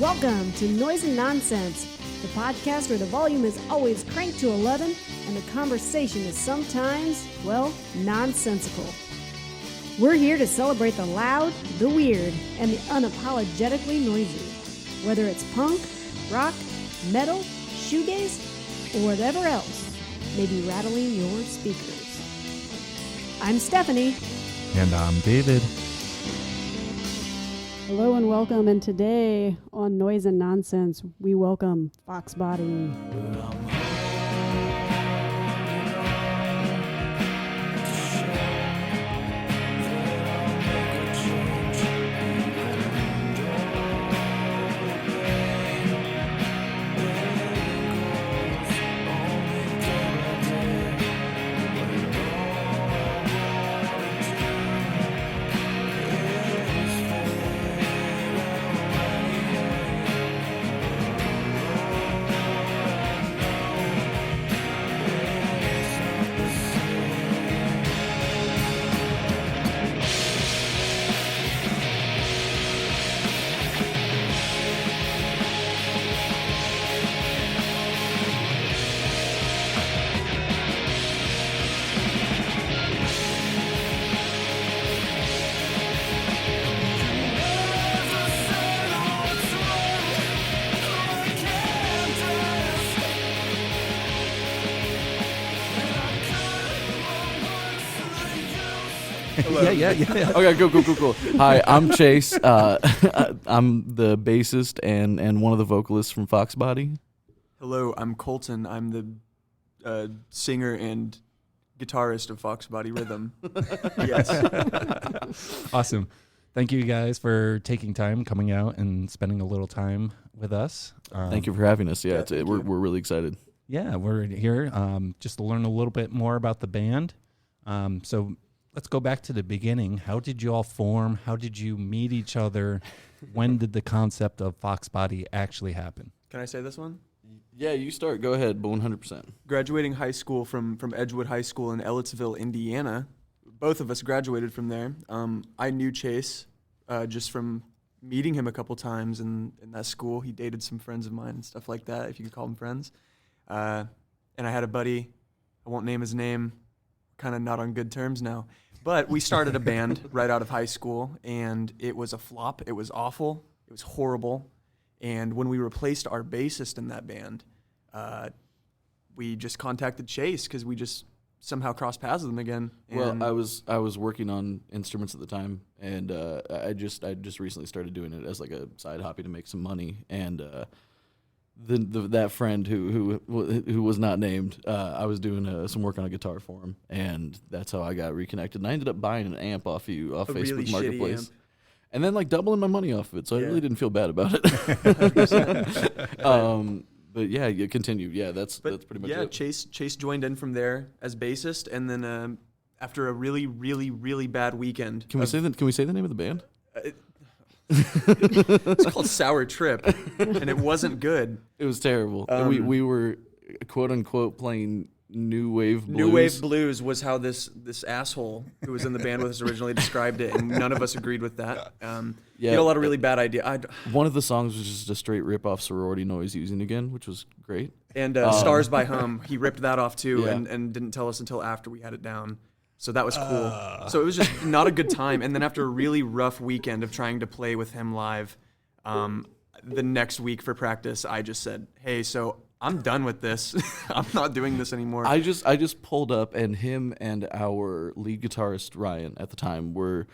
Welcome to Noise and Nonsense, the podcast where the volume is always cranked to 11 and the conversation is sometimes, well, nonsensical. We're here to celebrate the loud, the weird, and the unapologetically noisy. Whether it's punk, rock, metal, shoegaze, or whatever else may be rattling your speakers. I'm Stephanie. And I'm David. Hello and welcome, and today on Noise and Nonsense, we welcome Foxbody. Yeah. Okay, cool. Hi, I'm Chase. I'm the bassist and one of the vocalists from Foxbody. Hello, I'm Colton. I'm the singer and guitarist of Foxbody Rhythm. Yes. Awesome. Thank you guys for taking time, coming out, and spending a little time with us. Thank you for having us. Yeah, thank we're you. really excited. Yeah, we're here just to learn a little bit more about the band. So let's go back to the beginning. How did you all form? How did you meet each other? When did the concept of Foxbody actually happen? Can I say this one? Yeah, you start. Go ahead, but 100%. Graduating high school from Edgewood High School in Ellettsville, Indiana. Both of us graduated from there. I knew Chase just from meeting him a couple times in that school. He dated some friends of mine and stuff like that, if you could call them friends. And I had a buddy, I won't name his name, kind of not on good terms now. But we started a band right out of high school, and it was a flop. It was awful. It was horrible. And when we replaced our bassist in that band, we just contacted Chase because we just somehow crossed paths with him again. And Well, I was working on instruments at the time, and I just recently started doing it as like a side hobby to make some money. And that friend who was not named, I was doing some work on a guitar for him, and that's how I got reconnected. And I ended up buying an amp off Facebook really shitty Marketplace, amp. and then like doubling my money off of it. So I Yeah. really didn't feel bad about it. 100%. But yeah, you continue. Yeah, that's pretty much it. Chase joined in from there as bassist, and then after a really, really, really bad weekend. Can we say the name of the band? It's called Sour Trip, and it wasn't good. It was terrible. We were quote unquote playing new wave blues. New Wave Blues was how this asshole who was in the band with us originally described it, and none of us agreed with that. He had a lot of really bad ideas. One of the songs was just a straight rip off Sorority Noise Using Again, which was great. And Stars by Hum, he ripped that off too, Yeah. and didn't tell us until after we had it down. So that was cool. So it was just not a good time. And then after a really rough weekend of trying to play with him live, the next week for practice, I just said, "Hey, so I'm done with this. I'm not doing this anymore." I just pulled up, and him and our lead guitarist Ryan at the time were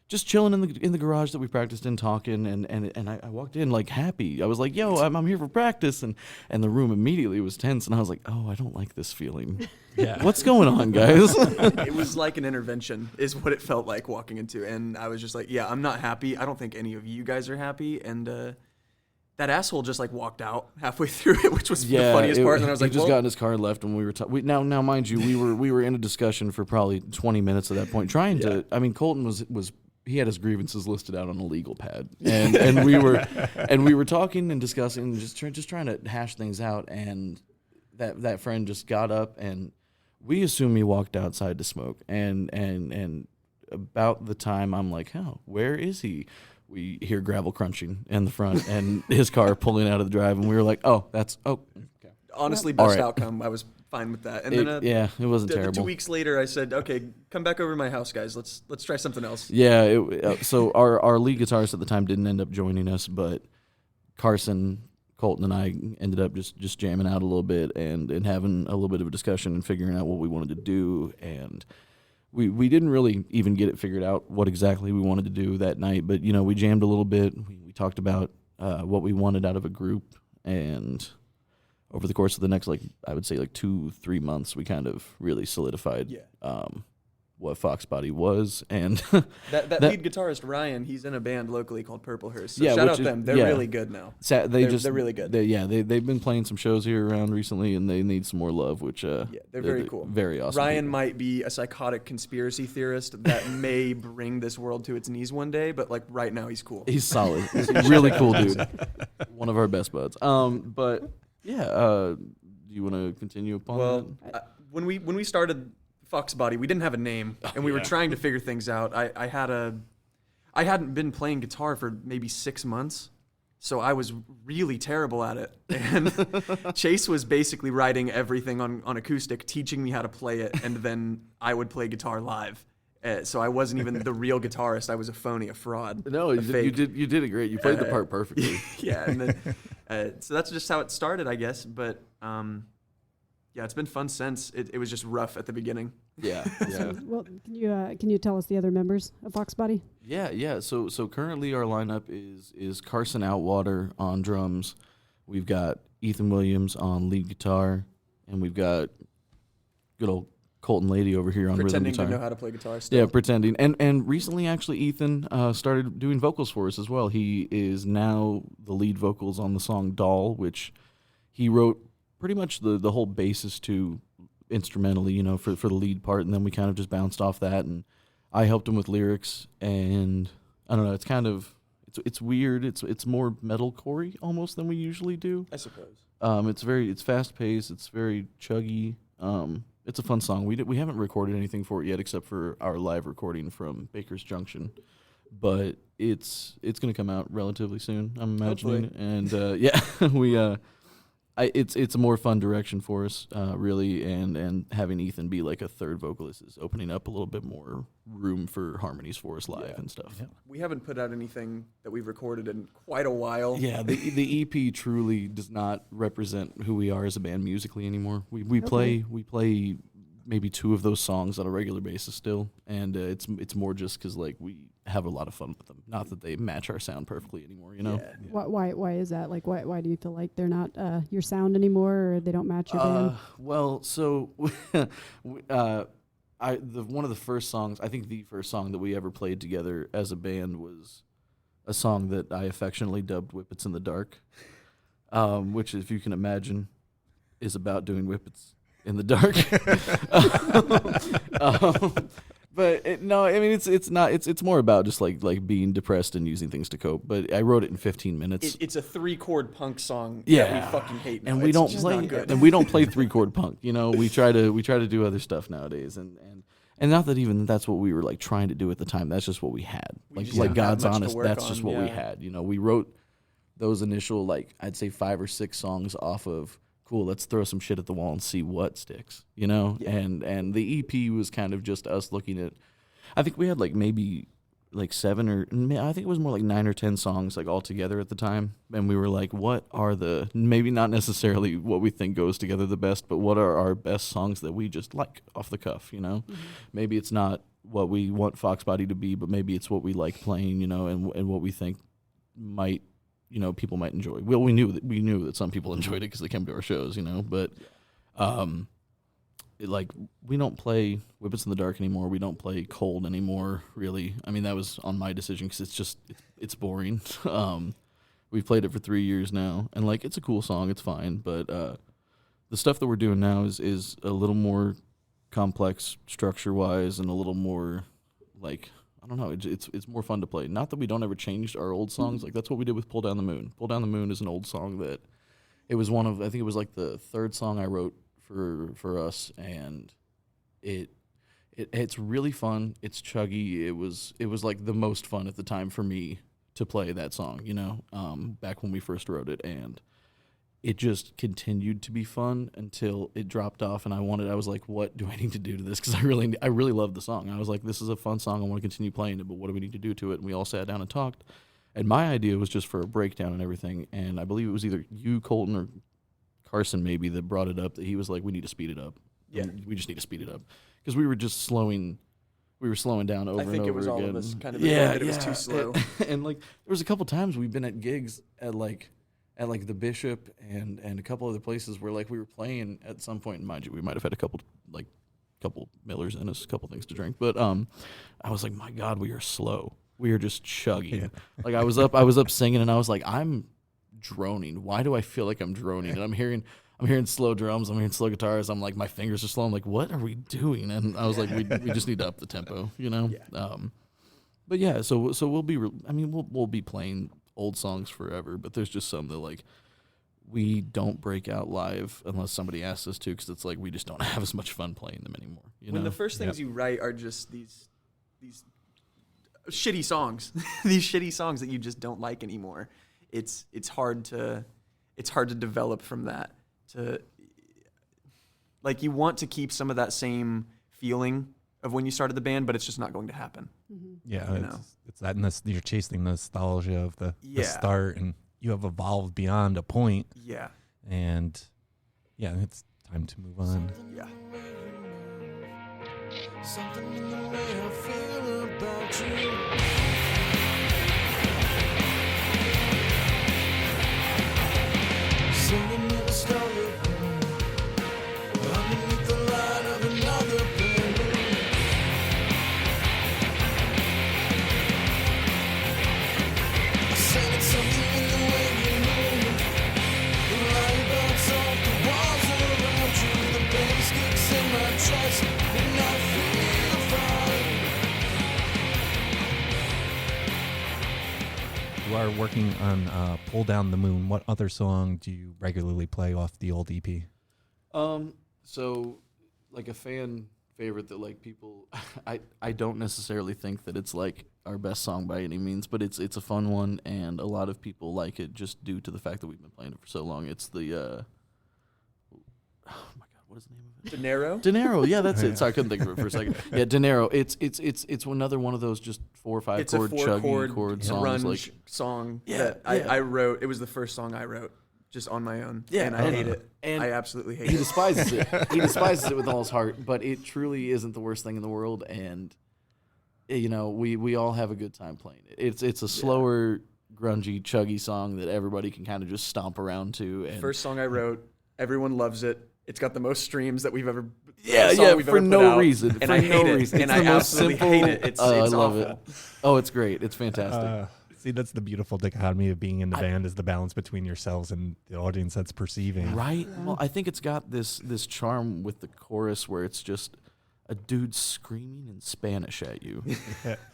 just chilling in the garage that we practiced in, talking, and I walked in like happy. I was like, "Yo, I'm here for practice," and the room immediately was tense, and I was like, "Oh, I don't like this feeling. Yeah. What's going on, guys?" It was like an intervention is what it felt like walking into. And I was just like, yeah, I'm not happy. I don't think any of you guys are happy. And that asshole just like walked out halfway through it, which was the funniest part. And then I was like, he just got in his car and left, and we were now mind you, we were in a discussion for probably 20 minutes at that point, trying to. I mean, Colton was he had his grievances listed out on a legal pad, and we were talking and discussing, and just trying to hash things out, and that friend just got up, and we assume he walked outside to smoke, and about the time I'm like, oh, where is he? we hear gravel crunching in the front and his car pulling out of the drive, and we were like, okay. Honestly, All best right. outcome. I was fine with that. And then It wasn't terrible. 2 weeks later, I said, okay, come back over to my house, guys. Let's try something else. Yeah, so our lead guitarist at the time didn't end up joining us, but Carson, Colton, and I ended up just jamming out a little bit and having a little bit of a discussion and figuring out what we wanted to do. And we didn't really even get it figured out what exactly we wanted to do that night, but, you know, we jammed a little bit. We talked about what we wanted out of a group, and over the course of the next, I would say 2-3 months, we kind of really solidified what Fox Body was. And that lead guitarist, Ryan, he's in a band locally called Purplehurst. So Yeah, shout which out is- them. They're yeah. really good now. they're really good. They've been playing some shows here around recently, and they need some more love, which They're very cool. Very awesome. Ryan people. might be a psychotic conspiracy theorist that may bring this world to its knees one day, but right now he's cool. He's solid. He's a really cool dude. One of our best buds. But yeah, do you want to continue upon Well, that? when we started Fox Body, we didn't have a name, and we were trying to figure things out. I hadn't been playing guitar for maybe 6 months, so I was really terrible at it. And Chase was basically writing everything on acoustic, teaching me how to play it, and then I would play guitar live. So I wasn't even the real guitarist. I was a phony, a fraud. No, a you fake. did it great. You played the part perfectly. Yeah, and then, so that's just how it started, I guess. But yeah, it's been fun since. It was just rough at the beginning. Yeah. Well, can you tell us the other members of Fox Body? Yeah. So currently our lineup is Carson Outwater on drums. We've got Ethan Williams on lead guitar, and we've got good old Colton Lady over here on Pretending rhythm to guitar. know how to play guitar still. Yeah, pretending. And recently, actually, Ethan started doing vocals for us as well. He is now the lead vocals on the song Doll, which he wrote pretty much the whole basis to instrumentally, you know, for the lead part, and then we kind of just bounced off that, and I helped him with lyrics, and I don't know, it's kind of, it's weird. It's more metalcore-y almost than we usually do. I suppose. It's fast-paced, it's very chuggy. It's a fun song. We haven't recorded anything for it yet except for our live recording from Baker's Junction, but it's going to come out relatively soon, I'm imagining. Hopefully. And it's a more fun direction for us, really, and having Ethan be like a third vocalist is opening up a little bit more room for harmonies for us live and stuff. Yeah. We haven't put out anything that we've recorded in quite a while. Yeah, the EP truly does not represent who we are as a band musically anymore. We play maybe 2 of those songs on a regular basis still, and it's more just because we have a lot of fun with them. Not that they match our sound perfectly anymore, you know. Yeah. Why is that? Why do you feel like they're not your sound anymore, or they don't match your band? Well, so one of the first songs, I think the first song that we ever played together as a band was a song that I affectionately dubbed "Whippets in the Dark," which, if you can imagine, is about doing whippets in the dark. But it's more about just like being depressed and using things to cope. But I wrote it in 15 minutes. It's a 3-chord punk song that Yeah. we fucking hate now. And we It's don't just play not good. and we don't play 3-chord punk. You know, we try to do other stuff nowadays, and not that even that's what we were trying to do at the time. That's just what we had. We just Like didn't have God's much to honest, work that's on, just what we yeah. had. You know, we wrote those initial I'd say 5 or 6 songs off of cool, let's throw some shit at the wall and see what sticks. You know, Yeah. and the EP was kind of just us looking at. I think we had maybe 7 or I think it was more like 9 or 10 songs all together at the time, and we were like, what are the maybe not necessarily what we think goes together the best, but what are our best songs that we just like off the cuff, you know? Mm-hmm. Maybe it's not what we want Fox Body to be, but maybe it's what we like playing, you know, and what we think might, you know, people might enjoy. Well, we knew that some people enjoyed it because they came to our shows, you know, but we don't play Whippets in the Dark anymore. We don't play Cold anymore, really. I mean, that was on my decision because it's boring. We've played it for 3 years now, and it's a cool song. It's fine, but the stuff that we're doing now is a little more complex structure-wise and a little more I don't know. It's more fun to play. Not that we don't ever change our old songs. That's what we did with Pull Down the Moon. Pull Down the Moon is an old song that it was one of, I think it was the 3rd song I wrote for us, and it's really fun. It's chuggy. It was the most fun at the time for me to play that song, back when we first wrote it, and it just continued to be fun until it dropped off, and I was like, what do I need to do to this? Because I really loved the song. I was like, this is a fun song. I want to continue playing it, but what do we need to do to it? And we all sat down and talked, and my idea was just for a breakdown and everything, and I believe it was either you, Colton, or Carson maybe that brought it up, that he was like, we need to speed it up. Yeah. We just need to speed it up. Because we were just slowing down over and over again. I think it was all of us kind of agreeing that it was too slow. And like, there was a couple times we've been at gigs at the Bishop and a couple other places where like we were playing at some point, and mind you, we might have had a couple Millers in us, a couple things to drink, but I was like, my God, we are slow. We are just chugging. Yeah. Like I was up singing, and I was like, I'm droning. Why do I feel like I'm droning? And I'm hearing slow drums, I'm hearing slow guitars. I'm like, my fingers are slow. I'm like, what are we doing? And I was like, we just need to up the tempo, Yeah. But yeah, so we'll be playing old songs forever, but there's just some that like we don't break out live unless somebody asks us to, because it's like we just don't have as much fun playing them anymore. When the first things you write are just these shitty songs, these shitty songs that you just don't like anymore, it's hard to develop from that. To like, you want to keep some of that same feeling of when you started the band, but it's just not going to happen. Mm-hmm. Yeah, it's that you're chasing the nostalgia of the start, and you have evolved beyond a point. Yeah. And yeah, it's time to move on. Yeah. Something in the way I feel about you. Singing in the starlit room, underneath the light of another bedroom. I said it's something in the way you move. The light bounces off the walls around you. The bass kicks in my chest, and I feel fine. You are working on Pull Down the Moon. What other song do you regularly play off the old E EP? So like a fan favorite that like people, I don't necessarily think that it's like our best song by any means, but it's a fun one, and a lot of people like it just due to the fact that we've been playing it for so long. It's the oh my God, what is the name of it? Dinero? Dinero, yeah, that's Oh, it. Sorry, I couldn't think of it for a second. Yeah, Dinero. It's another one of those just 4 or 5 It's a chord chuggy 4-chord chord songs. grunge Like, song Yeah, that yeah. I wrote. It was the first song I wrote just on my own. Yeah, And I hate it. and I absolutely hate he it. despises it. He despises it with all his heart, but it truly isn't the worst thing in the world. And we all have a good time playing it. It's a slower, grungy, chuggy song that everybody can kind of just stomp around to. And First song I wrote. Everyone loves it. It's got the most streams that we've ever. yeah, song yeah, we've for ever put no out, reason. And For I no hate it. reason. And It's I the most absolutely simple- hate it. It's I love awful. it. Oh, it's great. It's fantastic. See, that's the beautiful dichotomy of being in the band, is the balance between yourselves and the audience that's perceiving. Right? Well, I think it's got this charm with the chorus where it's just a dude screaming in Spanish at you.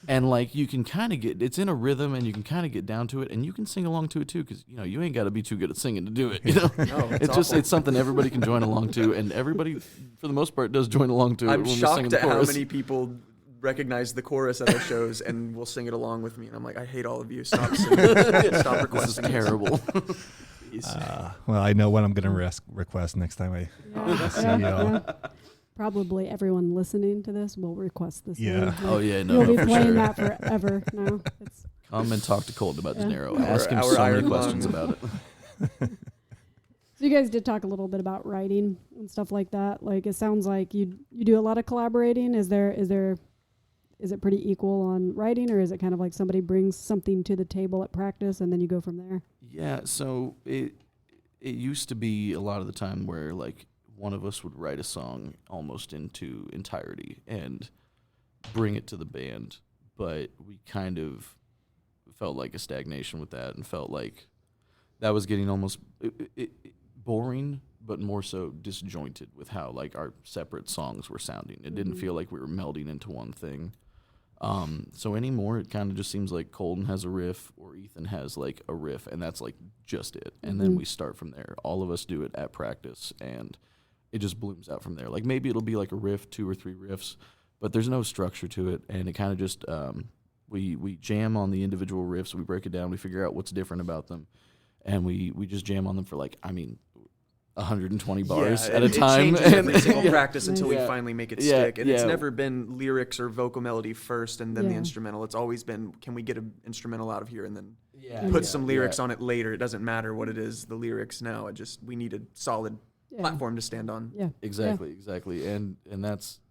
And like you can kind of it's in a rhythm, and you can kind of get down to it, and you can sing along to it too, because you ain't got to be too good at singing to do it. No, it's just awful. it's something everybody can join along to, and everybody for the most part does join along to it I'm when we're singing shocked the at how chorus. many people recognize the chorus at our shows and will sing it along with me. And I'm like, I hate all of you. Stop singing. Stop This is requesting. terrible. Please. Well, I know what I'm going to request next time I see y'all. Probably everyone listening to this will request this. Yeah. song. Oh yeah, no, You'll be for playing sure. that forever now. It's, Come and talk to Colton about Yeah. Dinero. Our- Ask him our so many iron questions lung. about it. so you guys did talk a little bit about writing and stuff like that. Like, it sounds like you do a lot of collaborating. Is it pretty equal on writing, or is it kind of like somebody brings something to the table at practice and then you go from there? Yeah, so it used to be a lot of the time where like one of us would write a song almost into entirety and bring it to the band, but we kind of felt like a stagnation with that and felt like that was getting almost boring, but more so disjointed with how like our separate songs were sounding. It didn't feel like we were melding into one thing. So anymore, it kind of just seems like Colton has a riff or Ethan has like a riff, and that's like just it. And then we start from there. All of us do it at practice, and it just blooms out from there. Like maybe it'll be like a riff, 2 or 3 riffs, but there's no structure to it, and it kind of just We jam on the individual riffs. We break it down. We figure out what's different about them, and we just jam on them for 120 bars at a time. It changes every single Yeah. practice until we Yeah. finally make it Yeah, stick. And it's yeah. never been lyrics or vocal melody first and then the Yeah. instrumental. It's always been, can we get an instrumental out of here and then Yeah, put yeah, some lyrics yeah. on it later. It doesn't matter what it is, the lyrics now. We need a solid Yeah. platform to stand on. Yeah. Exactly. And that's,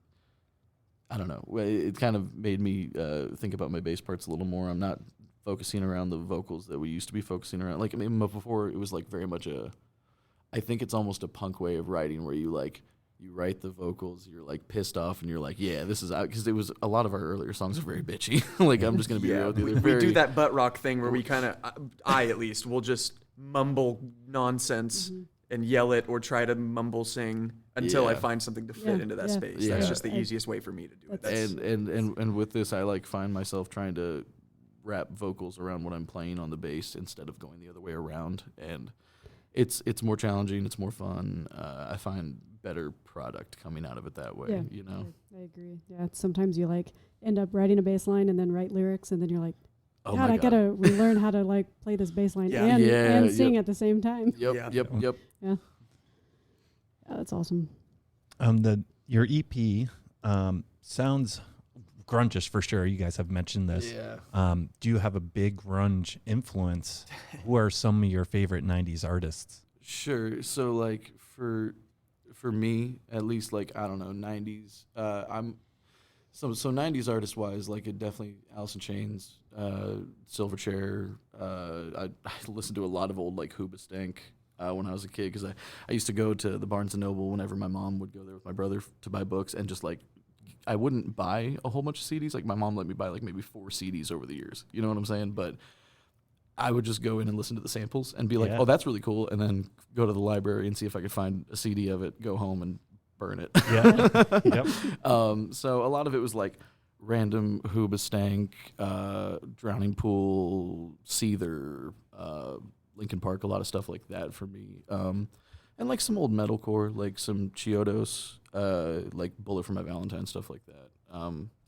I don't know. It kind of made me think about my bass parts a little more. I'm not focusing around the vocals that we used to be focusing around. Like, I mean, before it was very much I think it's almost a punk way of writing where you write the vocals, you're pissed off, and you're like, yeah, this is out. Because it was a lot of our earlier songs are very bitchy. I'm just going to be real with you. we, They're we do very- that butt rock thing where we kind of, I at least, will just mumble nonsense and yell it or try to mumble sing until I Yeah. find something to fit Yeah, into that yeah. space. Yeah. That's just the I- easiest way for me to do it. That's- That's, And with this, I find myself trying to wrap vocals around what I'm playing on the bass instead of going the other way around. And it's more challenging. It's more fun. I find better product coming out of it that way. Yeah. You know. I agree. Yeah. Sometimes you end up writing a bass line and then write lyrics, and then you're like, Oh God, my I God. gotta relearn how to play this bass line Yeah. and Yeah, sing yep. at the same time. Yep. Yeah. Yep. Yeah, that's awesome. Your EP sounds grungish for sure. You guys have mentioned this. Yeah. Do you have a big grunge influence? Who are some of your favorite '90s artists? Sure. So for me, at least I don't know, 90s. I'm so 90s artist wise, it definitely Alice in Chains, Silverchair. I listened to a lot of old Hoobastank when I was a kid because I used to go to the Barnes and Noble whenever my mom would go there with my brother to buy books, and just I wouldn't buy a whole bunch of CDs. My mom let me buy maybe 4 CDs over the years. You know what I'm saying? But I would just go in and listen to the samples and be like, Yeah. oh, that's really cool. And then go to the library and see if I could find a CD of it, go home and burn it. Yeah. Yep. So a lot of it was random Hoobastank, Drowning Pool, Seether, Linkin Park, a lot of stuff like that for me. And some old metalcore, some Chiodos, Bullet for My Valentine, stuff like that,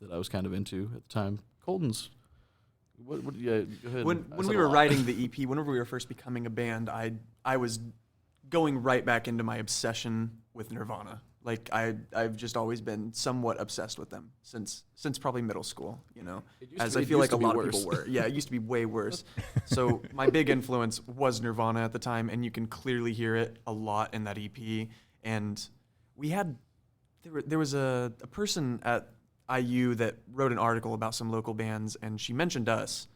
that I was kind of into at the time. Colton's. What yeah, go ahead. when I when said we a were lot. writing the EP, whenever we were first becoming a band, I was going right back into my obsession with Nirvana. I've just always been somewhat obsessed with them since probably middle school, It used as to- I it feel used like a to be lot of worse. people were. Yeah, it used to be way worse. So my big influence was Nirvana at the time, and you can clearly hear it a lot in that EP. And we had there was a person at IU that wrote an article about some local bands, and she mentioned us,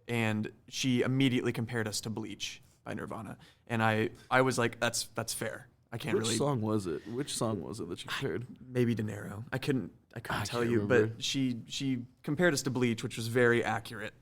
and she immediately compared us to Bleach by Nirvana, and I was like, that's fair. I can't Which really song was it? Which song was it that you compared? maybe De Niro. I couldn't tell can't you, remember. but she compared us to Bleach, which was very accurate.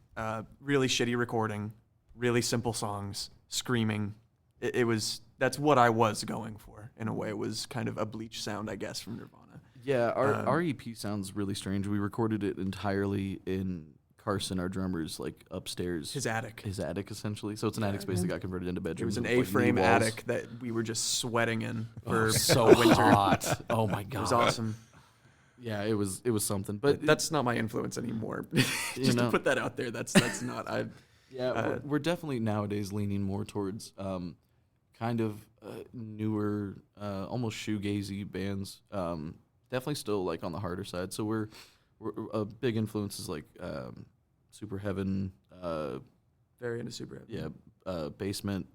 Really shitty recording, really simple songs, screaming. That's what I was going for in a way. It was kind of a Bleach sound, I guess, from Nirvana. Yeah, our EP sounds really strange. We recorded it entirely in Carson, our drummer's upstairs. His attic. His attic, essentially. So it's an attic space that got converted into bedrooms. It was an with, A-frame knee walls. attic that we were just sweating in Oh, for so a winter. hot. Oh my god. It was awesome. Yeah, it was something. But That's not my influence anymore. Just know. to put that out there, that's not. yeah, we're definitely nowadays leaning more towards kind of newer, almost shoegazy bands. Definitely still on the harder side. So we're a big influences Super Heaven, Very into Super Heavy. yeah, Basement.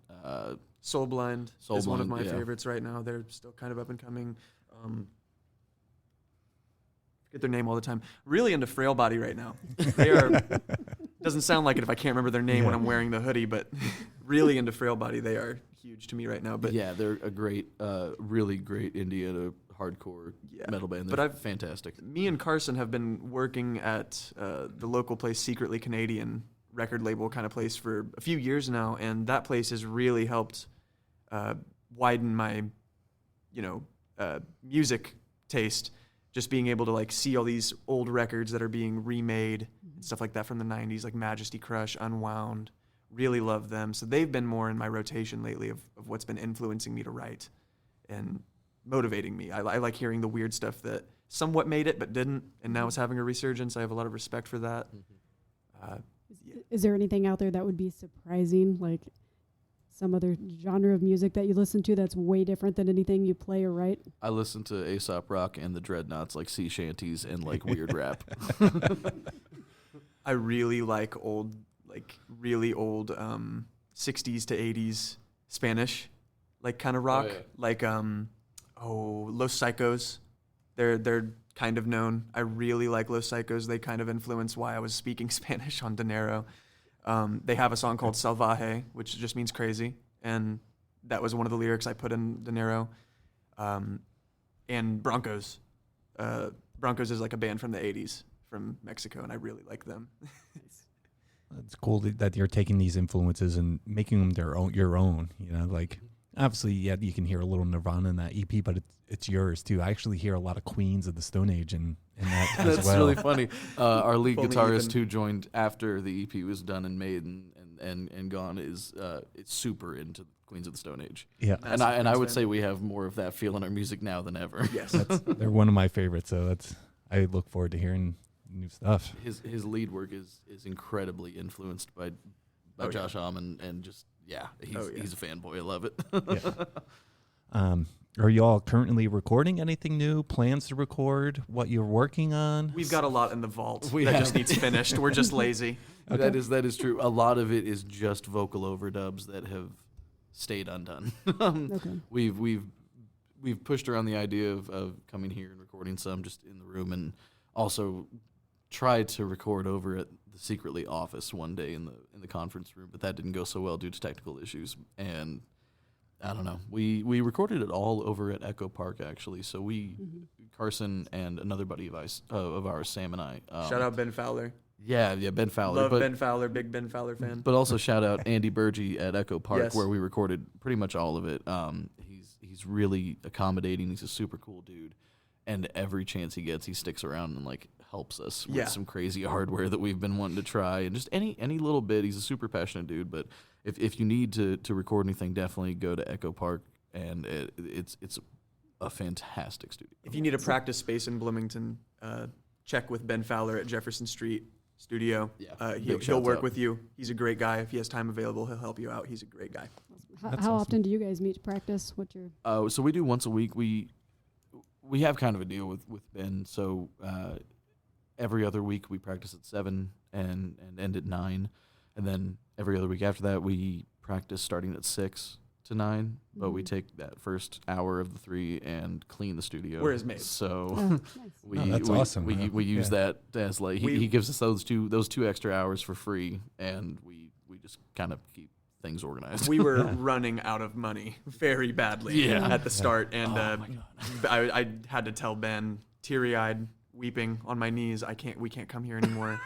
Soulblind is one of Soulblind, my yeah. favorites right now. They're still kind of up and coming. Forget their name all the time. Really into Frail Body right now. They are. Doesn't sound like it if I can't remember their name when Yeah. I'm wearing the hoodie, but really into Frail Body. They are huge to me right now. But Yeah, they're a great, really great Indiana hardcore Yeah. metal band. But They're I've- fantastic. me and Carson have been working at the local place, Secretly Canadian record label kind of place for a few years now, and that place has really helped widen my, music taste. Just being able to see all these old records that are being remade and stuff like that from the 90s, like Majesty Crush, Unwound. Really love them. So they've been more in my rotation lately of what's been influencing me to write and motivating me. I like hearing the weird stuff that somewhat made it but didn't, and now it's having a resurgence. I have a lot of respect for that. Is there anything out there that would be surprising, like some other genre of music that you listen to that's way different than anything you play or write? I listen to Aesop Rock and the Dreadnoughts, like sea shanties and like weird rap. I really like really old 60s to 80s Spanish, like kind of rock, yeah. like Los Psychos. They're kind of known. I really like Los Psychos. They kind of influenced why I was speaking Spanish on Dinero. They have a song called Salvaje, which just means crazy, and that was one of the lyrics I put in Dinero. And Broncos. Broncos is like a band from the 80s from Mexico, and I really like them. It's cool that you're taking these influences and making them your own. You know, like obviously, yeah, you can hear a little Nirvana in that EP, but it's yours too. I actually hear a lot of Queens of the Stone Age in that as That's well. really funny. Our lead Only guitarist Ethan. who joined after the EP was done and made and gone is it's super into Queens of the Stone Age. Yeah, And I Queens would fan. say we have more of that feel in our music now than ever. Yes. they're one of my favorites. So I look forward to hearing new stuff. His lead work is incredibly influenced by Oh, yeah. Josh Homme and just he's a fanboy. I love it. Yeah. Are y'all currently recording anything new? Plans to record? What you're working on? We've got a lot in the vault We that have. just needs finished. We're just lazy. That is true. A lot of it is just vocal overdubs that have stayed undone. Okay. We've pushed around the idea of coming here and recording some just in the room, and also tried to record over at the Secretly office one day in the conference room, but that didn't go so well due to technical issues. And I don't know. We recorded it all over at Echo Park actually. So Carson and another buddy of ours, Sam and I. Shout out Ben Fowler. Yeah, Ben Fowler. Love but, Ben Fowler, big Ben Fowler fan. But also shout out Andy Burgee at Echo Park, Yes. where we recorded pretty much all of it. He's really accommodating. He's a super cool dude, and every chance he gets, he sticks around and like helps us with Yeah. some crazy hardware that we've been wanting to try, and just any little bit. He's a super passionate dude. But if you need to record anything, definitely go to Echo Park, and it's a fantastic studio. If you need a practice space in Bloomington, check with Ben Fowler at Jefferson Street Studio. Yeah, big He'll shouts work out. with you. He's a great guy. If he has time available, he'll help you out. He's a great guy. How That's awesome. often do you guys meet to practice? What's your So we do once a week. We have kind of a deal with Ben. So every other week we practice at 7 and end at 9, and then every other week after that we practice starting at 6 to 9. But we take that first hour of the 3 and clean the studio. We're his mates. So oh, nice. That's awesome, We man. use Yeah. that as like We- he gives us those two extra hours for free, and we just kind of keep things organized. We were running out of money very badly Yeah. at the start, and Oh my God. I had to tell Ben, teary-eyed, weeping on my knees, we can't come here anymore.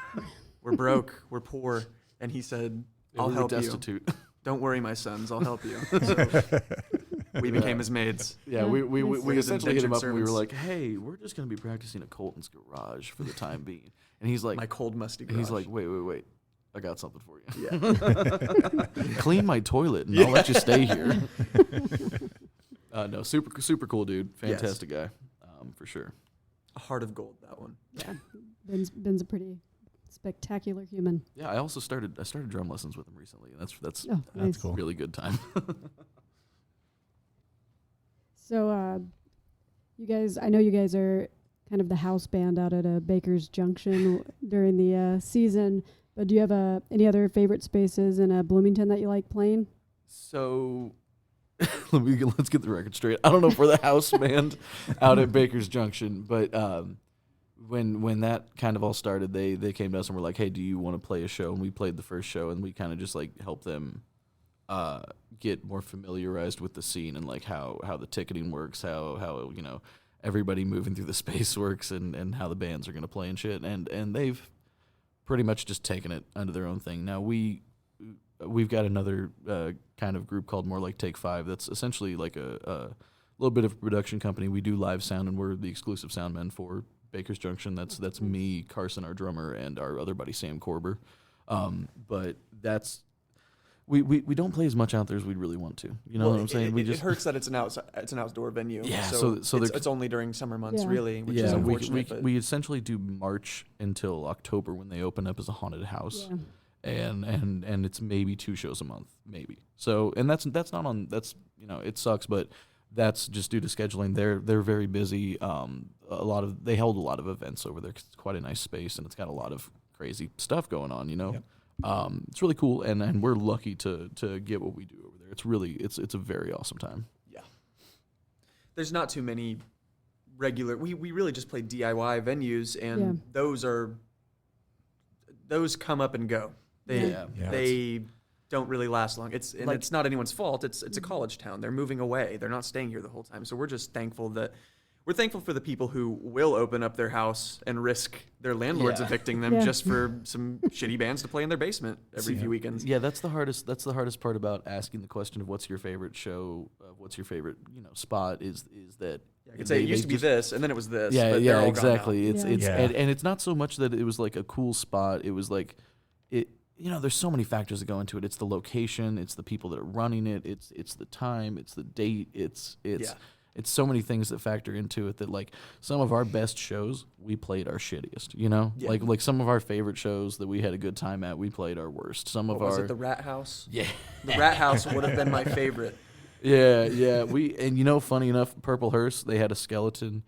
We're broke. We're poor. And he said, Yeah, I'll we were help you. destitute. Don't worry, my sons. I'll help you. So we became his maids. Yeah, Yeah, we nice. we His essentially hit him indentured up and we were servants. like, "Hey, we're just gonna be practicing at Colton's garage for the time being." And he's like, My cold, musty and he's garage. like, "Wait, I got something for you. Yeah. Clean my toilet, and I'll let you stay here." No, super cool dude, fantastic guy, for sure. A heart of gold, that one. Yeah. Ben's a pretty spectacular human. Yeah, I started drum lessons with him recently, and that's Oh, nice. cool. really good time. So, you guys, I know you guys are kind of the house band out at Baker's Junction during the season, but do you have any other favorite spaces in Bloomington that you like playing? So let's get the record straight. I don't know if we're the house band out at Baker's Junction, but when that kind of all started, they came to us and were like, "Hey, do you want to play a show?" And we played the first show, and we kind of just like helped them get more familiarized with the scene and like how the ticketing works, how everybody moving through the space works, and how the bands are going to play and shit. And they've pretty much just taken it under their own thing. Now we've got another kind of group called More Like Take 5 that's essentially like a little bit of a production company. We do live sound, and we're the exclusive sound men for Baker's Junction. That's me, Carson, our drummer, and our other buddy Sam Korber. But we don't play as much out there as we'd really want to. You know what I'm saying? It hurts that it's an outdoor venue. Yeah, So so it's only during summer months, Yeah. really, which is unfortunate. we essentially do March until October when they open up as a haunted house. Yeah. And it's maybe 2 shows a month, maybe. So, and that's not on, that's, you know, it sucks, but that's just due to scheduling. They're very busy. They held a lot of events over there 'cause it's quite a nice space and it's got a lot of crazy stuff going on, you know. Yep. It's really cool, and we're lucky to get what we do over there. It's really it's a very awesome time. Yeah. There's not too many regular. We really just play DIY venues, and those come up and go. They don't really last long. It's not anyone's fault. It's a college town. They're moving away. They're not staying here the whole time. So we're just thankful for the people who will open up their house and risk their landlords evicting them just for some shitty bands to play in their basement every few weekends. Yeah, that's the hardest part about asking the question of what's your favorite show, what's your favorite, you know, spot is that I could say it used to be this, and then it was this. Yeah, but they're all exactly. gone now. It's Yeah. and it's not so much that it was like a cool spot. It was like it. You know, there's so many factors that go into it. It's the location, it's the people that are running it, it's the time, it's the date, it's so many things that factor into it that, like, some of our best shows we played our shittiest. You know, like some of our favorite shows that we had a good time at, we played our worst. Some of Was our it the Rat House? yeah. The Rat House would have been my favorite. Yeah. And you know, funny enough, Purple Hearse, they had a skeleton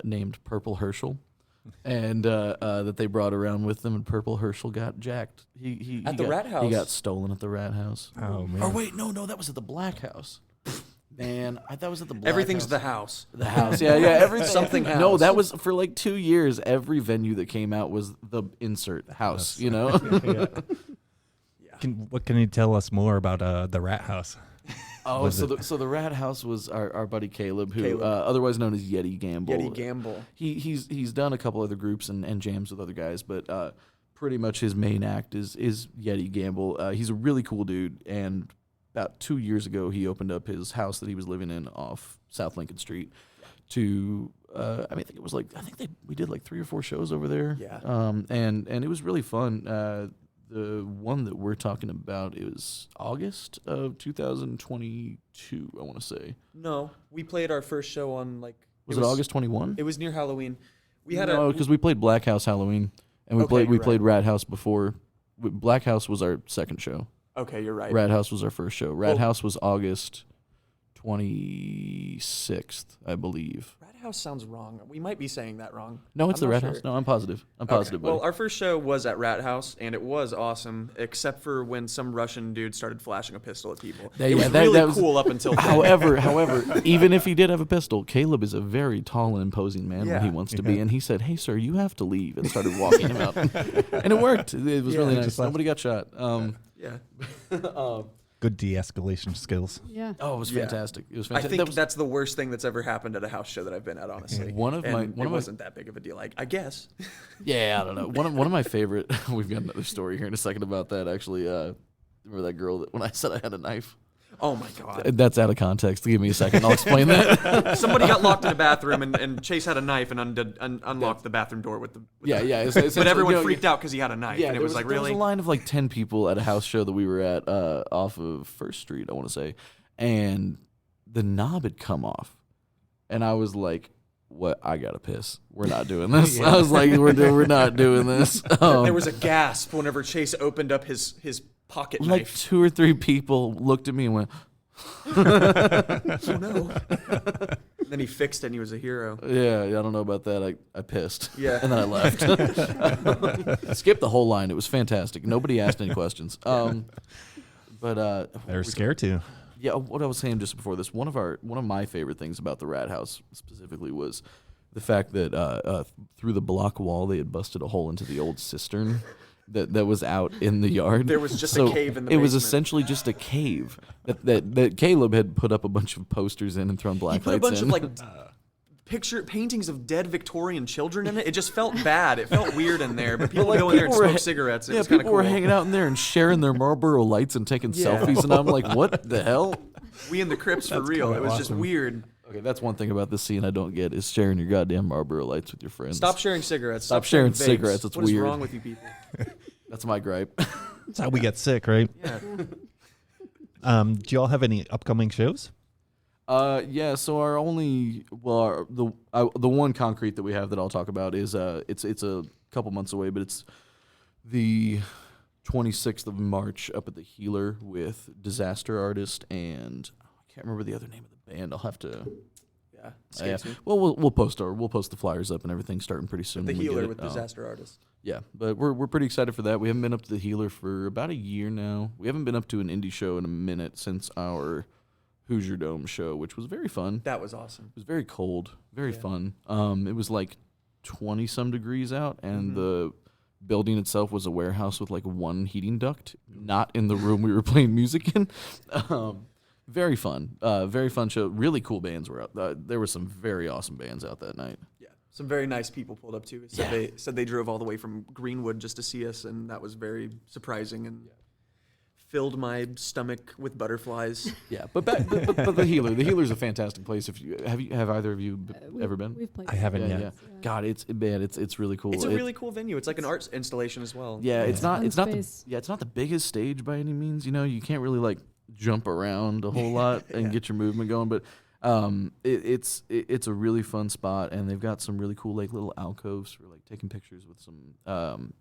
named Purple Herschel, and that they brought around with them, and Purple Herschel got jacked. He At the Rat House? He got stolen at the Rat House. Oh man. Or wait, no, that was at the Black House. Man, I thought it was at the Black Everything's House. the house. The house. Yeah, everything. Something No, house. that was for like 2 years. Every venue that came out was the insert house. You know. What can you tell us more about the Rat House? Oh, Was so the Rat House was our buddy Caleb, who Caleb. Otherwise known as Yeti Gamble. Yeti Gamble. He's done a couple other groups and jams with other guys, but pretty much his main act is Yeti Gamble. He's a really cool dude, and about 2 years ago he opened up his house that he was living in off South Lincoln Street to we did like 3 or 4 shows over there. Yeah. And it was really fun. The one that we're talking about is August of 2022, I want to say. No, we played our first show on Was it August 21? It was near Halloween. We had because we played Black House Halloween, and we Okay, you're played Rat House before. Black House was our second show. Okay, you're right. Rat House was our first show. Rat Well- House was August 26th, I believe. Rat House sounds wrong. We might be saying that wrong. No, it's I'm the not Rat sure. House. No, I'm positive. Okay. buddy. Well, our first show was at Rat House, and it was awesome, except for when some Russian dude started flashing a pistol at people. Yeah, It was that really was- cool up until then. However, even if he did have a pistol, Caleb is a very tall and imposing man when he Yeah. wants to be. And he said, "Hey, sir, you have to leave," and started walking him out. And it worked. It was really nice. just left. Nobody got shot. Yeah. Good de-escalation skills. Yeah. Oh, it was Yeah. fantastic. It was I fantastic. think That was that's the worst thing that's ever happened at a house show that I've been at, honestly. One of And my- it wasn't that big of a deal. I guess. yeah, I don't know. One of my favorite. We've got another story here in a second about that. Actually, remember that girl that when I said I had a knife? Oh my God. That's out of context. Give me a second. I'll explain that. Somebody got locked in a bathroom, and Chase had a knife and unlocked the bathroom door with the. Yeah. But everyone freaked out because he had a knife, and it was like, there was really? a line of like 10 people at a house show that we were at off of First Street, I want to say, and the knob had come off, and I was like, "What? I gotta piss. We're not doing this." I was like, "We're not doing this." There was a gasp whenever Chase opened up his pocket like knife. 2 or 3 people looked at me and went, Oh no! Then he fixed it, and he was a hero. "Yeah, I don't know about that. I pissed." Yeah. And then I left. Skipped the whole line. It was fantastic. Nobody asked any questions. But They're scared to. yeah, what I was saying just before this, one of my favorite things about the Rat House specifically was the fact that through the block wall they had busted a hole into the old cistern that was out in the yard. There was just a cave in the It was basement. essentially just a cave that Caleb had put up a bunch of posters in and thrown He black put a lights bunch in. of paintings of dead Victorian children in it. It just felt bad. It felt weird in there. But people would go in there and people were smoke ha- cigarettes. It Yeah, was kind of people cool. were hanging out in there and sharing their Marlboro lights and taking selfies, and I'm like, what the hell? We in the Crips for real. kinda It was just awesome. weird. Okay, that's one thing about this scene I don't get is sharing your goddamn Marlboro lights with your friends. Stop sharing cigarettes. Stop sharing vapes. cigarettes. It's What is weird. wrong with you people? That's my gripe. That's how we get sick, right? Yeah. Do y'all have any upcoming shows? Yeah. So our only, the one concrete that we have that I'll talk about is it's a couple months away, but it's the 26th of March up at the Healer with Disaster Artist and I can't remember the other name of the band. I'll have to. Yeah. Yeah. Escapes me. Well, we'll post the flyers up and everything starting pretty soon. The when we get Healer it. with Disaster Artist. Yeah, but we're pretty excited for that. We haven't been up to the Healer for about a year now. We haven't been up to an indie show in a minute since our Hoosier Dome show, which was very fun. That was awesome. It was very cold, very Yeah. fun. It was like 20 some degrees out, and Mhm. the building itself was a warehouse with like one heating duct, not in the room we were playing music in. Very fun show. Really cool bands were out. There were some very awesome bands out that night. Yeah. Some very nice people pulled up too. Said they drove all the way from Greenwood just to see us, and that was very surprising and filled my stomach with butterflies. Yeah, but the Healer's a fantastic place. Have either of you ever been? We've played. I haven't Yeah, yet. yeah. God, it's really cool. It's a really cool venue. It's like an art installation as well. Yeah, it's not Fun the space. it's not the biggest stage by any means. You know, you can't really like jump around a whole lot and get your movement going, but it's a really fun spot, and they've got some really cool like little alcoves for like taking pictures with some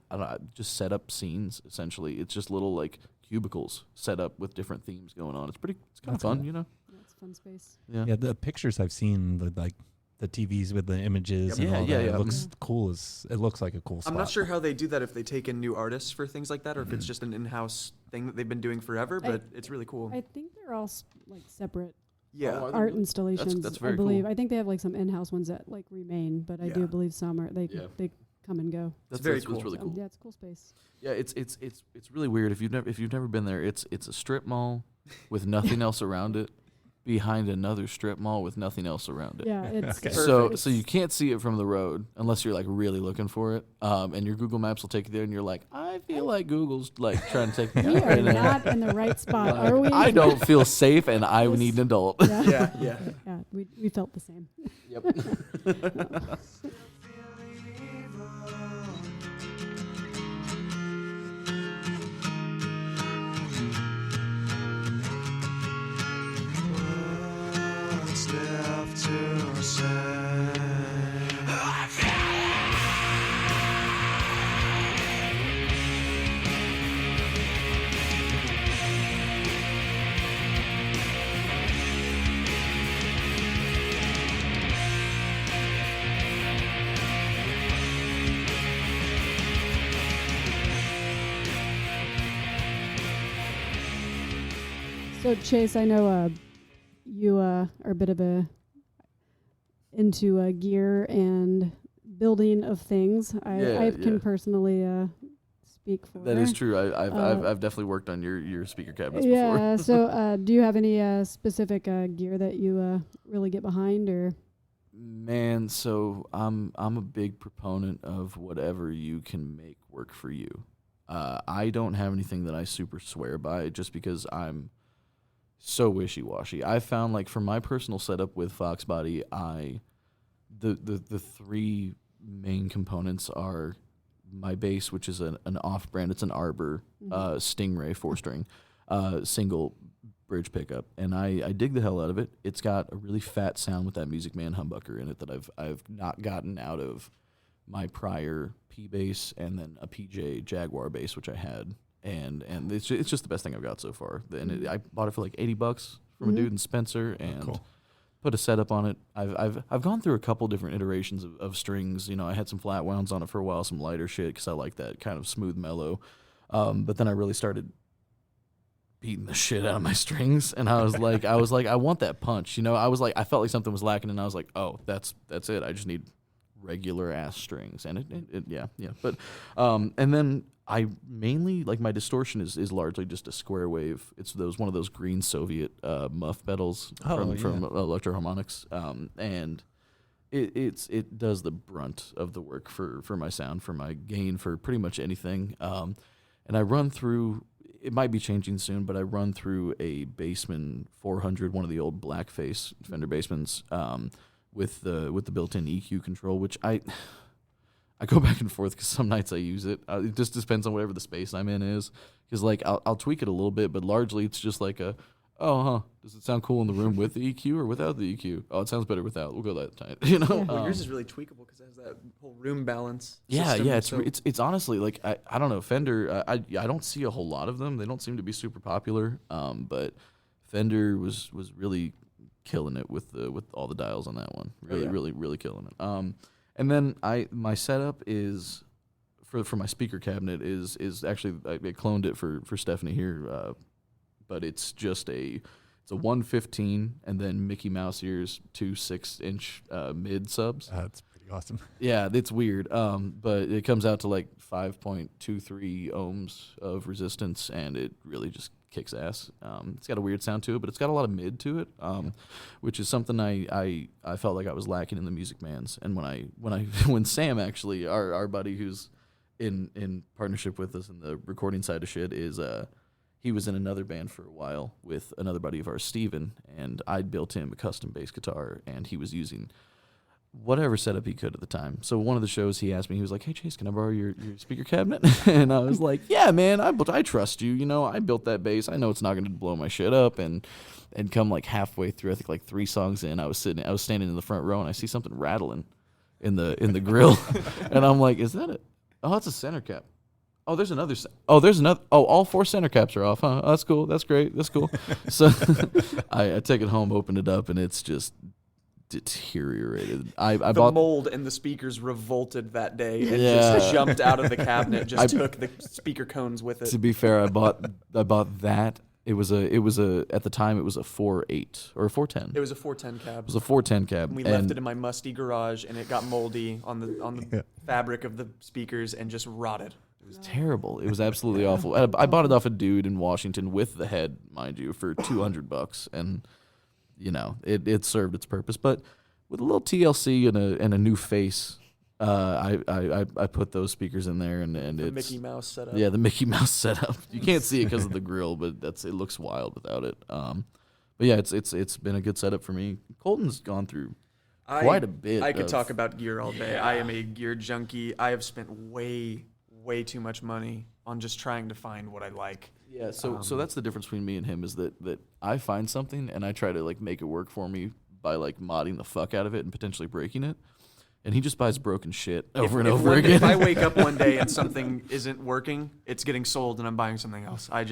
I don't know, just set up scenes essentially. It's just little like cubicles set up with different themes going on. It's kind of That's fun, cool. you know. Yeah, it's a fun space. Yeah. Yeah, the pictures I've seen, the TVs with the images and Yeah, all yeah, that, yeah. it looks cool. It looks like a cool spot. I'm not sure how they do that if they take in new artists for things like that, or if it's just an in-house thing that they've been doing forever. But it's really cool. I think they're all like separate Yeah. Oh, art installations. that's I very believe. cool. I think they have like some in-house ones that like remain, but I do Yeah. believe some are they Yeah. they come and go. That's very that's cool. really So, cool. yeah, it's a cool space. Yeah, it's really weird if you've never been there. It's a strip mall with nothing else around it, behind another strip mall with nothing else around it. Yeah, it's Okay. So you can't see it from the road unless you're like really looking for it. And your Google Maps will take you there, and you're like, I feel like Google's like trying to take me we out are right now. not in the right spot, are we? I don't feel safe, and I need an adult. Yeah, Yeah. yeah. We felt the same. Yep. What's left to say? So Chase, I know you are a bit of a into gear and building of things. I can personally speak for. That is true. I've definitely worked on your speaker cabinets before. Yeah. So do you have any specific gear that you really get behind, or? Man, so I'm a big proponent of whatever you can make work for you. I don't have anything that I super swear by just because I'm so wishy-washy. I found like for my personal setup with Foxbody, the three main components are my bass, which is an off-brand. It's an Arbor Stingray 4-string single bridge pickup, and I dig the hell out of it. It's got a really fat sound with that Music Man humbucker in it that I've not gotten out of my prior P bass and then a PJ Jaguar bass, which I had, and it's just the best thing I've got so far. And I bought it for like $80 from a dude in Spencer, and cool. put a setup on it. I've gone through a couple different iterations of strings. You know, I had some flat wounds on it for a while, some lighter shit because I like that kind of smooth mellow. But then I really started beating the shit out of my strings, and I was like, I want that punch. You know, I felt like something was lacking, and I was like, oh, that's it. I just need regular ass strings, and it yeah. But and then I mainly like my distortion is largely just a square wave. It's one of those green Soviet muff pedals from Electro Harmonics, and it does the brunt of the work for my sound, for my gain, for pretty much anything. And I run through. It might be changing soon, but I run through a Bassman 400, one of the old blackface Fender Bassmans, with the built-in EQ control, which I I go back and forth because some nights I use it. It just depends on whatever the space I'm in is. Because like I'll tweak it a little bit, but largely it's just like does it sound cool in the room with the EQ or without the EQ? Oh, it sounds better without. We'll go that tight. You know. Well, yours is really tweakable because it has that whole room balance. Yeah, system, yeah. so- It's honestly like I don't know Fender. I don't see a whole lot of them. They don't seem to be super popular. But Fender was really killing it with all the dials on that one. Really, really killing it. And then my setup is for my speaker cabinet is actually I cloned it for Stephanie here, but it's just it's a 115 and then Mickey Mouse ears, 2 6-inch mid subs. That's pretty awesome. Yeah, it's weird. But it comes out to like 5.23 ohms of resistance, and it really just kicks ass. It's got a weird sound to it, but it's got a lot of mid to it, which is something I felt like I was lacking in the Music Mans. And when Sam actually, our buddy who's in partnership with us in the recording side of shit, is he was in another band for a while with another buddy of ours, Steven, and I'd built him a custom bass guitar, and he was using whatever setup he could at the time. So one of the shows he asked me, he was like, "Hey Chase, can I borrow your speaker cabinet?" And I was like, "Yeah, man, I trust you. You know, I built that bass. I know it's not going to blow my shit up." And come like halfway through, I think like 3 songs in, I was standing in the front row, and I see something rattling in the grill, and I'm like, "Is that it? Oh, that's a center cap. Oh, there's another. Oh, all 4 center caps are off, huh? Oh, that's cool. That's great. That's cool." So I take it home, opened it up, and it's just deteriorated. I the bought mold and the speakers revolted that day and Yeah. just jumped out of the cabinet. Just took the speaker cones with it. To be fair, I bought that. It was a at the time it was a 4.8 or a 410. It was a 410 cab. It was a 410 cab. And we left it in my musty garage, and it got moldy on the fabric of the speakers and just rotted. It was terrible. It was absolutely awful. I bought it off a dude in Washington with the head, mind you, for $200, and you know it served its purpose. But with a little TLC and a new face, I put those speakers in there, and The it's Mickey Mouse setup. yeah, the Mickey Mouse setup. You can't see it because of the grill, but it looks wild without it. But yeah, it's been a good setup for me. Colton's gone through quite a bit. I could of- talk about gear all day. I am a gear junkie. I have spent way too much money on just trying to find what I like. Yeah, so that's the difference between me and him is that I find something and I try to like make it work for me by like modding the fuck out of it and potentially breaking it. And he just buys broken shit over and over again. If I wake up one day and something isn't working, it's getting sold and I'm buying something else. I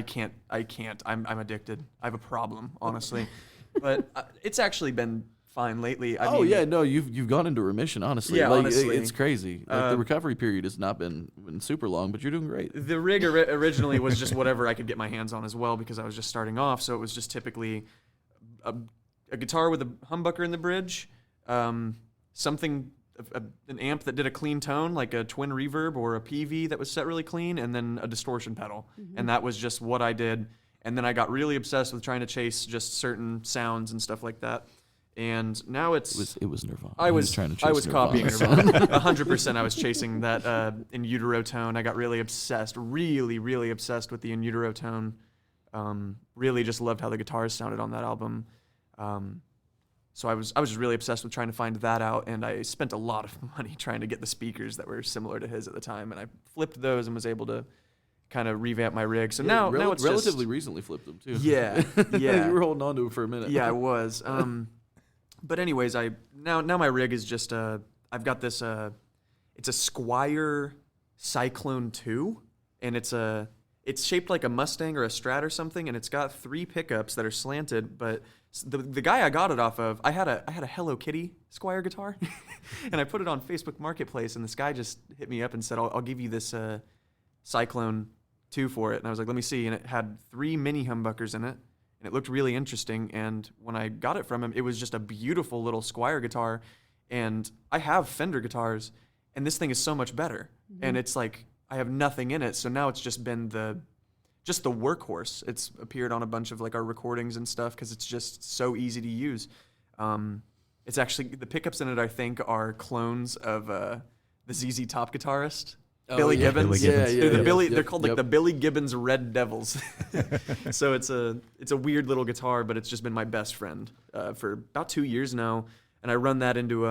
can't. I'm addicted. I have a problem, honestly. But it's actually been fine lately. I mean, yeah, no, you've gone into remission, honestly. Yeah, like, honestly. it's crazy. Like, the recovery period has not been super long, but you're doing great. The rig originally was just whatever I could get my hands on as well because I was just starting off. So it was just typically a guitar with a humbucker in the bridge, an amp that did a clean tone, like a twin reverb or a PV that was set really clean, and then a distortion pedal. And that was just what I did. And then I got really obsessed with trying to chase just certain sounds and stuff like that. And now it was Nirvana. I was trying to chase I was Nirvana. copying Nirvana. 100%. I was chasing that in utero tone. I got really obsessed, really obsessed with the in utero tone. Really just loved how the guitars sounded on that album. So I was just really obsessed with trying to find that out, and I spent a lot of money trying to get the speakers that were similar to his at the time, and I flipped those and was able to kind of revamp my rig. So now it's relatively just, recently flipped them too. yeah. You were holding on to it for a minute. Yeah, I was. But anyways, now my rig is just I've got this it's a Squier Cyclone 2, and it's shaped like a Mustang or a Strat or something, and it's got 3 pickups that are slanted. But the guy I got it off of, I had a Hello Kitty Squier guitar, and I put it on Facebook Marketplace, and this guy just hit me up and said, "I'll give you this Cyclone 2 for it," and I was like, "Let me see," and it had 3 mini humbuckers in it. And it looked really interesting, and when I got it from him, it was just a beautiful little Squier guitar, and I have Fender guitars, and this thing is so much better, and it's like, I have nothing in it, so now it's just been the workhorse. It's appeared on a bunch of like our recordings and stuff, because it's just so easy to use. It's actually, the pickups in it, I think, are clones of the ZZ Top guitarist. Billy Gibbons. Billy Gibbons. They're called like the Billy Gibbons Red Devils. So it's a weird little guitar, but it's just been my best friend for about 2 years now. And I run that into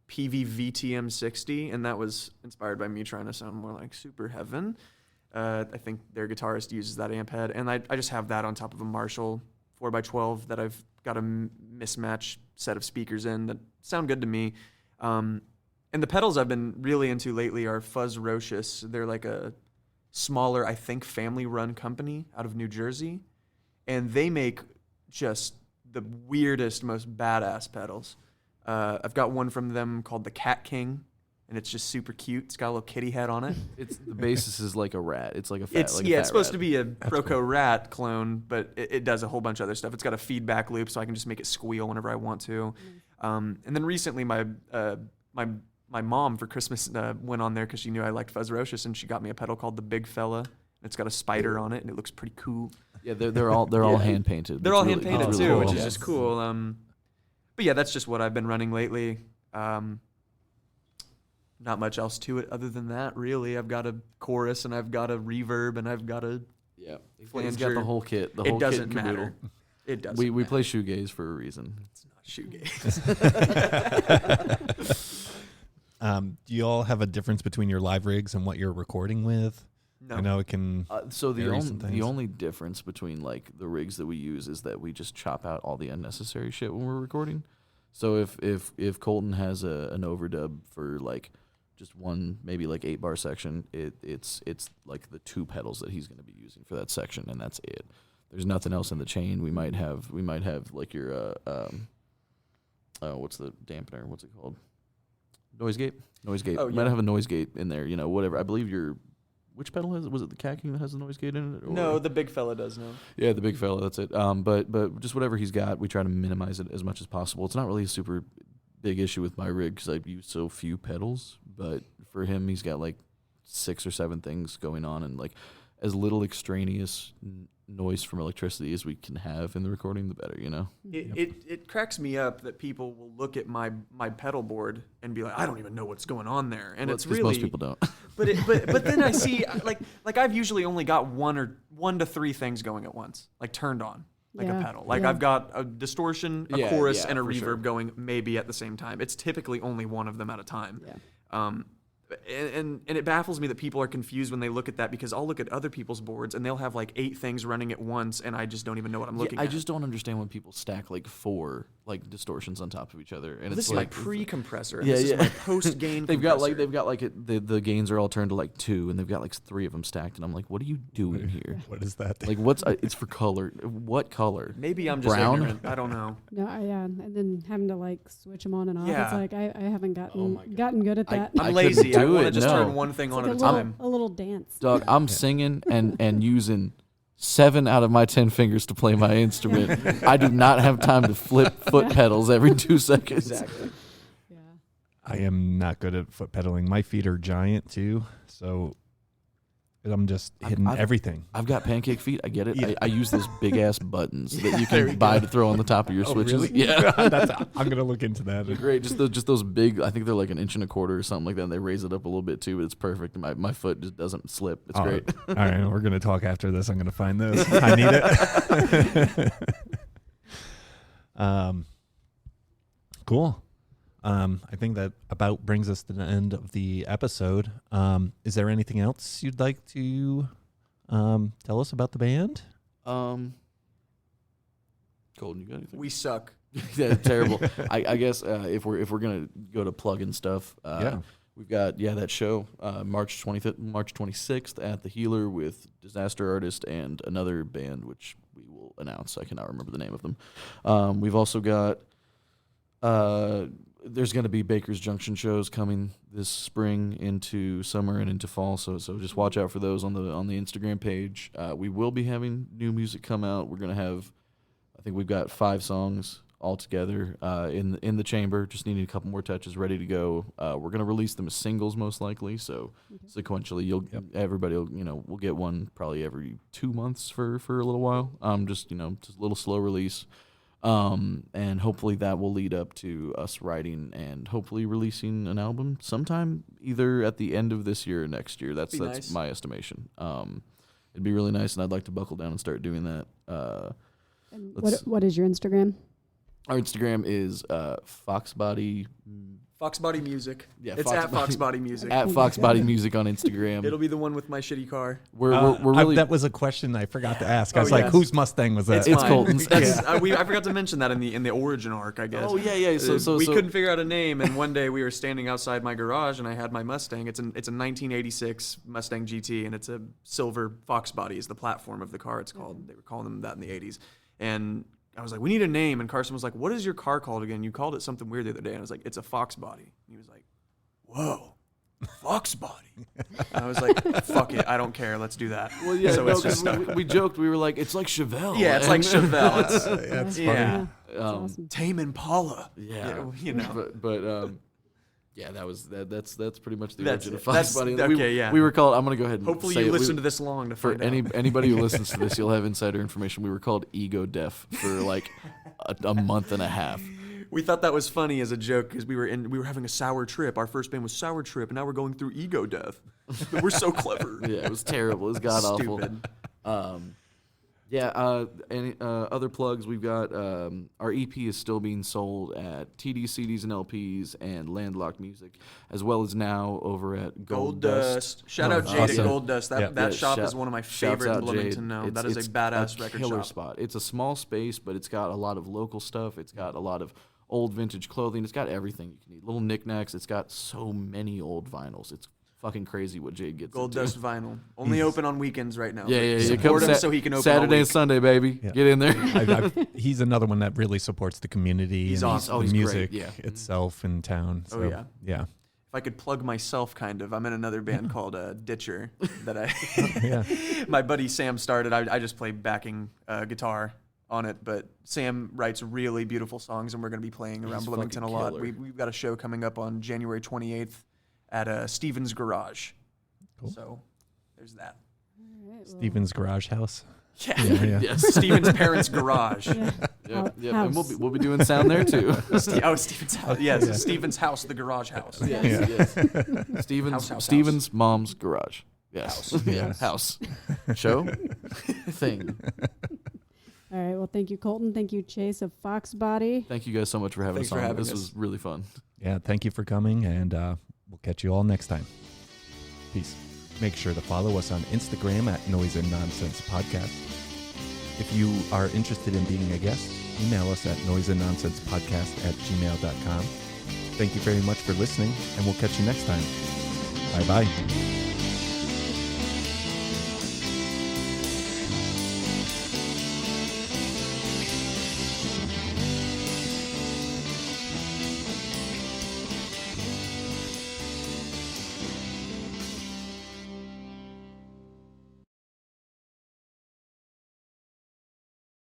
PV VTM60, and that was inspired by me trying to sound more like Super Heaven. I think their guitarist uses that amp head, and I just have that on top of a Marshall 4x12 that I've got a mismatch set of speakers in that sound good to me. And the pedals I've been really into lately are Fuzzrocious. They're like a smaller, I think, family-run company out of New Jersey, and they make just the weirdest, most badass pedals. I've got one from them called the Cat King, and it's just super cute. It's got a little kitty head on it. It's the basis is like a rat. It's like a fat. It's like a fat it's supposed rat. to be a Proco Rat clone, but it does a whole bunch of other stuff. It's got a feedback loop, so I can just make it squeal whenever I want to. And then recently, my mom for Christmas went on there because she knew I liked Fuzzrocious, and she got me a pedal called the Big Fella. It's got a spider on it, and it looks pretty cool. Yeah, they're all hand painted. They're all hand painted too, cool. which is Yeah. just cool. But yeah, that's just what I've been running lately. Not much else to it other than that, really. I've got a chorus, and I've got a reverb, and I've got a Yeah, he's flanger. got the whole kit. The whole It doesn't kit and caboodle. matter. It doesn't. We matter. play shoegaze for a reason. It's not shoegaze. Do you all have a difference between your live rigs and what you're recording with? No. I know it can. So vary some the things. only difference between like the rigs that we use is that we just chop out all the unnecessary shit when we're recording. So if Colton has an overdub for like just one maybe like 8-bar section, it's like the 2 pedals that he's going to be using for that section, and that's it. There's nothing else in the chain. We might have like your what's the dampener? What's it called? Noise gate. Oh, We yeah. might have a noise gate in there. Whatever. I believe which pedal was it? The Cat King that has the noise gate in it? Or? No, the Big Fella does now. Yeah, the Big Fella. That's it. But just whatever he's got, we try to minimize it as much as possible. It's not really a super big issue with my rig because I use so few pedals. But for him, he's got like 6 or 7 things going on, and like as little extraneous noise from electricity as we can have in the recording, the better. It cracks me up that people will look at my pedal board and be like, I don't even know what's going on there, and Well, it's 'cause really most people don't. But then I see like I've usually only got 1 to 3 things going at once, like turned on, like Yeah, a pedal. Like yeah. I've got a distortion, a Yeah, chorus, yeah, and a for reverb sure. going maybe at the same time. It's typically only one of them at a time. Yeah. And it baffles me that people are confused when they look at that, because I'll look at other people's boards and they'll have like 8 things running at once, and I just don't even know what I'm looking I at. just don't understand when people stack like 4 like distortions on top of each other, and Well, it's this is like my pre-compressor. And Yeah, this yeah. is my post-gain. they've got like compressor. the gains are all turned to like 2, and they've got like 3 of them stacked, and I'm like, what are you doing here? What is that? Like, what's it's for color? What color? Maybe I'm just Brown? ignorant. I don't know. No, yeah, and then having to like switch them on and off. Yeah. It's like I haven't Oh my God. gotten good at I- that. I I'm couldn't lazy. I do want to it, just no. turn one thing It's on like at a a time. little dance. Dog, I'm singing and using 7 out of my 10 fingers to play my instrument. I do not have time to flip foot pedals every 2 seconds. Exactly. Yeah. I am not good at foot pedaling. My feet are giant too, so I'm just hitting I've- everything. I've got pancake feet. I get it. Yeah. I use those big ass buttons that you there we can buy go. to throw on the top of your Oh, switches. really? Yeah. I'm gonna look into that. They're great. Just those big. I think they're like 1.25 inches or something like that. And they raise it up a little bit too, but it's perfect. My foot just doesn't slip. It's Oh, great. All right, we're gonna talk after this. I'm gonna find those. I need it. Cool. I think that about brings us to the end of the episode. Is there anything else you'd like to tell us about the band? Colton, you got anything? We suck. Yeah, terrible. I guess if we're gonna go to plug-in stuff, Yeah. we've got that show March 25th, March 26th at the Healer with Disaster Artist and another band which we will announce. I cannot remember the name of them. We've also got there's going to be Baker's Junction shows coming this spring into summer and into fall, so just watch out for those on the Instagram page. We will be having new music come out. We're going to have, I think we've got 5 songs all together in the chamber, just needing a couple more touches, ready to go. We're going to release them as singles most likely, so sequentially everybody will we'll get one probably every 2 months for a little while. Just a little slow release. And hopefully that will lead up to us writing and hopefully releasing an album sometime either at the end of this year or next year. That's nice. my estimation. It'd be really nice, and I'd like to buckle down and start doing that. And Let's- what is your Instagram? Our Instagram is Foxbody. Foxbody Music. Yeah, it's at Foxbody Music. At Foxbody Music on Instagram. It'll be the one with my shitty car. We're really. that was a question I forgot to ask. I was Oh, like, yes. whose Mustang was that? It's mine. Colton's. That's, I forgot to mention that in the origin arc, I guess. Oh yeah. So We couldn't figure out a name, and one day we were standing outside my garage, and I had my Mustang. It's a 1986 Mustang GT, and it's a silver Fox body is the platform of the car. It's called. They were calling them that in the 80s, and I was like, we need a name, and Carson was like, what is your car called again? You called it something weird the other day, and I was like, it's a Fox body. And he was like, whoa. Fox body. And I was like, fuck it, I don't care. Let's do that. Well, yeah. So it's just stuck. we joked. We were like, it's like Chevelle. Yeah, it's like And- Chevelle. It's, That's funny. yeah. That's awesome. Tame Impala. Yeah. You know. But yeah, that's pretty much the That's origin of it. Fox That's- Body. okay, yeah. We were called. I'm gonna go ahead and Hopefully say you it. listened to this long to For find out. anybody who listens to this, you'll have insider information. We were called Ego Deaf for like a month and a half. We thought that was funny as a joke because we were having a sour trip. Our first band was Sour Trip, and now we're going through Ego Death. We're so clever. Yeah, it was terrible. It was god awful. Stupid. Any other plugs? We've got our EP is still being sold at TD CDs and LPs and Landlocked Music, as well as now over at Gold Dust. Shout out Jade Awesome. at Gold Dust. That Yeah. that Yeah, shop shout- is one of my shouts favorite in out Bloomington Jade. now. It's- That is it's a badass record killer shop. spot. It's a small space, but it's got a lot of local stuff. It's got a lot of old vintage clothing. It's got everything you can need. Little knickknacks. It's got so many old vinyls. It's fucking crazy what Jade gets Gold into. Dust Vinyl. Only open on weekends right now. Yeah. Support Come him so he can open all Saturday and week. Sunday, baby. Yeah. Get in there. He's another one that really supports the community He's and awesome. Oh, the he's music great, yeah. itself in town. Oh, So, yeah. yeah. If I could plug myself, kind of, I'm in another band called Ditcher that Yeah. my buddy Sam started. I just play backing guitar on it, but Sam writes really beautiful songs, and we're going to be playing around He's Bloomington a fucking lot. killer. We've got a show coming up on January 28th at Stevens Garage. Cool. So there's that. All right, well, Stephen's Garage House. Yeah. Yeah. Yes. Stevens' parents' garage. yeah. Yep. House. And we'll be doing sound there too. Stevens' house. Yes, Stevens' house, the garage house. Yes. House. Stevens' mom's garage. Yes. House. Yeah. House. Show. Thing. All right. Well, thank you, Colton. Thank you, Chase of Fox Body. Thank you guys so much for having Thanks us for on. having This us. was really fun. Yeah. Thank you for coming, and we'll catch you all next time. Peace. Make sure to follow us on Instagram at Noise and Nonsense Podcast. If you are interested in being a guest, email us at noiseandnonsensepodcast@gmail.com. Thank you very much for listening, and we'll catch you next time. Bye-bye.